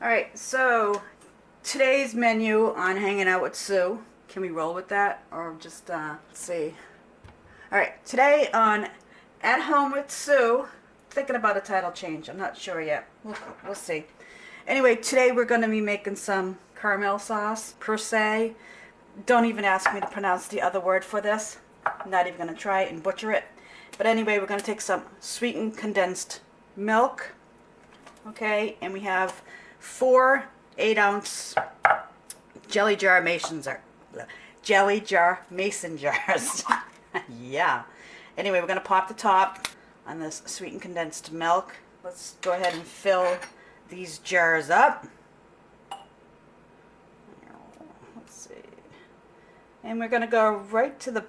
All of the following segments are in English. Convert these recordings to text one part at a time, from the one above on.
Alright, so today's menu on Hanging Out with Sue. Can we roll with that? Or just, let's see. Alright, today on At Home with Sue, thinking about a title change. I'm not sure yet. We'll see. Anyway, today we're going to be making some caramel sauce, per se. Don't even ask me to pronounce the other word for this. I'm not even going to try it and butcher it. But anyway, we're going to take some sweetened condensed milk. Okay, and we have 4 8-ounce jelly jar mason jars. Yeah. Anyway, we're going to pop the top on this sweetened condensed milk. Let's go ahead and fill these jars up. Let's see. And we're going to go right to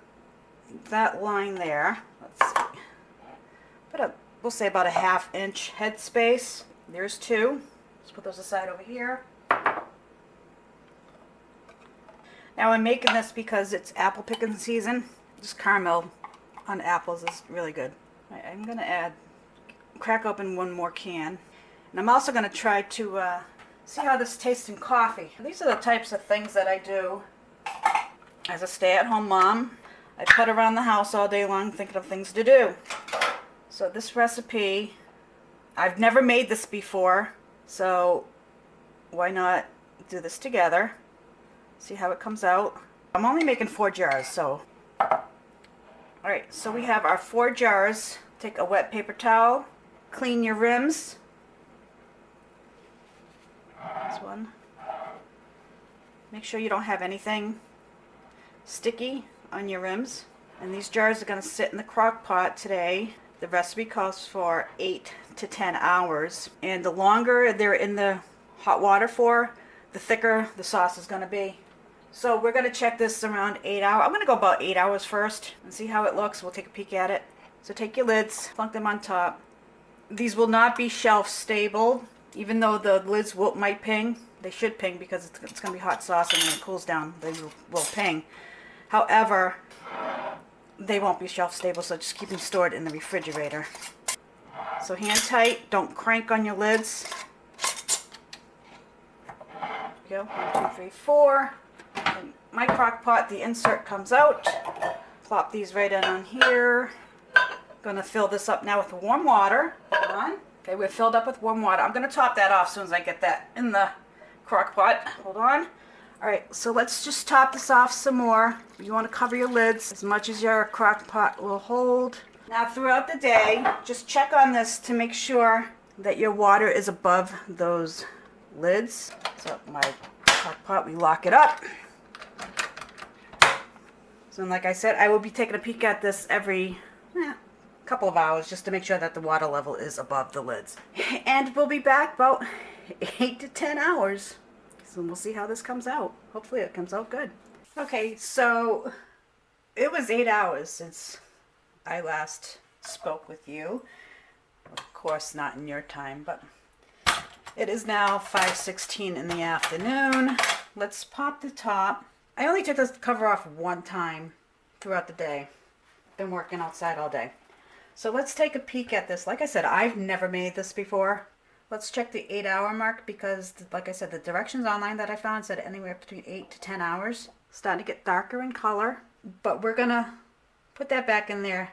that line there. Let's see. We'll say about a 1/2 inch head space. There's 2. Let's put those aside over here. Now I'm making this because it's apple picking season. This caramel on apples is really good. I'm going to crack open 1 more can. And I'm also going to try to see how this tastes in coffee. These are the types of things that I do as a stay-at-home mom. I put around the house all day long thinking of things to do. So this recipe, I've never made this before, so why not do this together? See how it comes out. I'm only making 4 jars, so. Alright, so we have our 4 jars. Take a wet paper towel, clean your rims. This one. Make sure you don't have anything sticky on your rims. And these jars are going to sit in the crock pot today. The recipe calls for 8 to 10 hours. And the longer they're in the hot water for, the thicker the sauce is going to be. So we're going to check this around 8 hours. I'm going to go about 8 hours first and see how it looks. We'll take a peek at it. So take your lids, plunk them on top. These will not be shelf stable, even though the lids might ping. They should ping because it's going to be hot sauce, and when it cools down, they will ping. However, they won't be shelf stable, so just keep them stored in the refrigerator. So hand tight, don't crank on your lids. There you go, 1, 2, 3, 4. And my crock pot, the insert comes out. Plop these right in on here. Gonna fill this up now with warm water. Hold on. Okay, we're filled up with warm water. I'm gonna top that off as soon as I get that in the crock pot. Hold on. Alright, so let's just top this off some more. You want to cover your lids as much as your crock pot will hold. Now throughout the day, just check on this to make sure that your water is above those lids. So my crock pot, we lock it up. So like I said, I will be taking a peek at this every couple of hours just to make sure that the water level is above the lids. And we'll be back about 8 to 10 hours. So we'll see how this comes out. Hopefully it comes out good. Okay, so it was 8 hours since I last spoke with you. Of course, not in your time, but it is now 5:16 in the afternoon. Let's pop the top. I only took this cover off 1 time throughout the day. Been working outside all day. So let's take a peek at this. Like I said, I've never made this before. Let's check the 8-hour mark because, like I said, the directions online that I found said anywhere between 8 to 10 hours. Starting to get darker in color, but we're gonna put that back in there,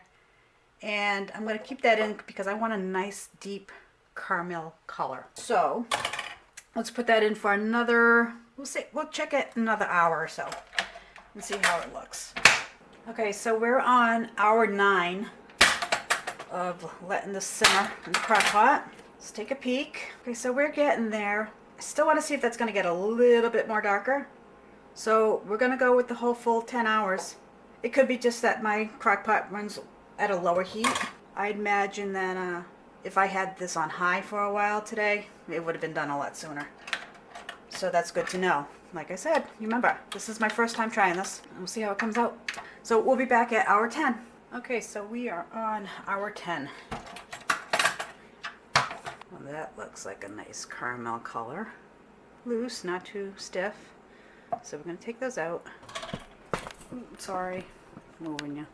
and I'm gonna keep that in because I want a nice deep caramel color. So let's put that in for another. We'll check it another hour or so and see how it looks. Okay, so we're on hour 9 of letting this simmer in the crock pot. Let's take a peek. Okay, so we're getting there. I still want to see if that's going to get a little bit more darker. So we're going to go with the whole full 10 hours. It could be just that my crock pot runs at a lower heat. I'd imagine that if I had this on high for a while today, it would have been done a lot sooner. So that's good to know. Like I said, remember, this is my first time trying this. We'll see how it comes out. So we'll be back at hour 10. Okay, so we are on hour 10. Well, that looks like a nice caramel color. Loose, not too stiff. So we're going to take those out. Ooh, sorry, moving you.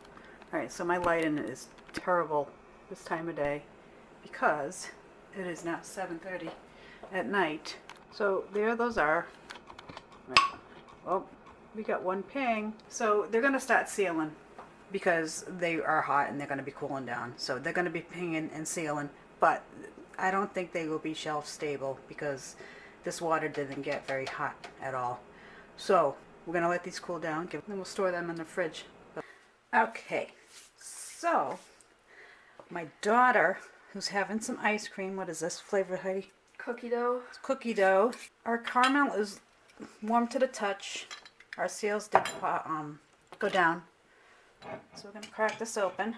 Alright, so my lighting is terrible this time of day because it is now 7:30 at night So there those are. Right. Oh, we got one ping. So they're going to start sealing because they are hot and they're going to be cooling down. So they're going to be pinging and sealing, but I don't think they will be shelf stable because this water didn't get very hot at all. So we're going to let these cool down, then we'll store them in the fridge. Okay, so my daughter, who's having some ice cream, what is this flavor, Heidi? Cookie dough. It's cookie dough. Our caramel is warm to the touch. Our seals did go down. So we're going to crack this open.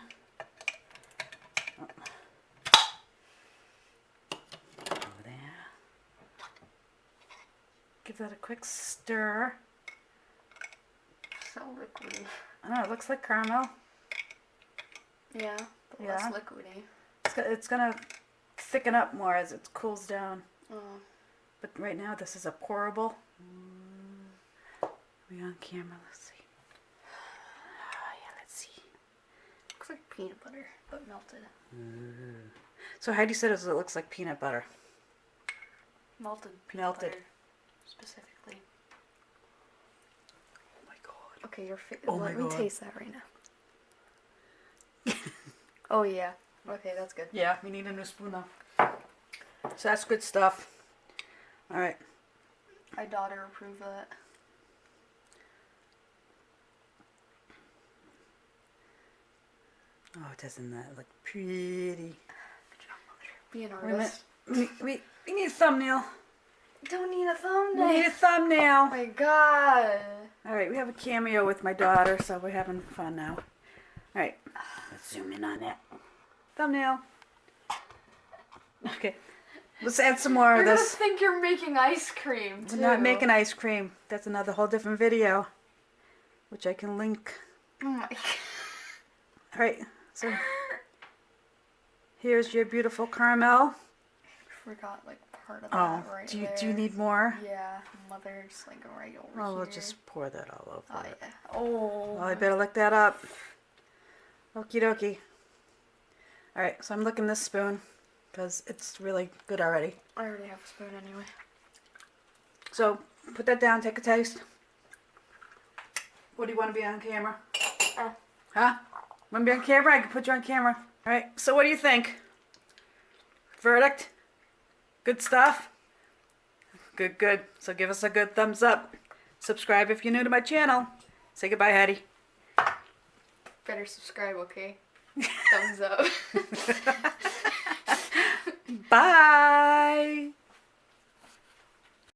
Over there. Give that a quick stir. So liquidy. Oh, it looks like caramel. Yeah, but Yeah. less liquidy. It's going to thicken up more as it cools down. Oh. But right now this is a pourable. Are we on camera? Let's see. Oh, yeah, let's see. Looks like peanut butter, but melted. So Heidi said it looks like peanut butter. Melted peanut Melted. butter, specifically. Oh my god. Okay, Oh let my me God. taste that right now. Oh yeah. Okay, that's good. Yeah, we need a new spoon though. So that's good stuff. All right. My daughter approved that. Oh, doesn't that look pretty? Be an Wait a minute. artist. We need a thumbnail. Don't need a We thumbnail. need a thumbnail. Oh my god. All right, we have a cameo with my daughter, so we're having fun now. All right, let's zoom in on that. Thumbnail. Okay, let's add some more You're of gonna this. think you're making ice cream too. We're not making ice cream. That's another whole different video, which I can link. Oh my god. All right, so here's your beautiful caramel. Forgot like part of Oh, that right do you there. need more? Yeah, mother's like right over Well, here. we'll just pour that all over Oh it. yeah. Oh. Well, I better look that up. Okie dokie. All right, so I'm licking this spoon because it's really good already. I already have a spoon anyway. So put that down, take a taste. What do you want to be on camera? Huh? Want to be on camera? I can put you on camera. All right, so what do you think? Verdict? Good stuff? Good, good. So give us a good thumbs up. Subscribe if you're new to my channel. Say goodbye, Hattie. Better subscribe, okay? Thumbs up. Bye.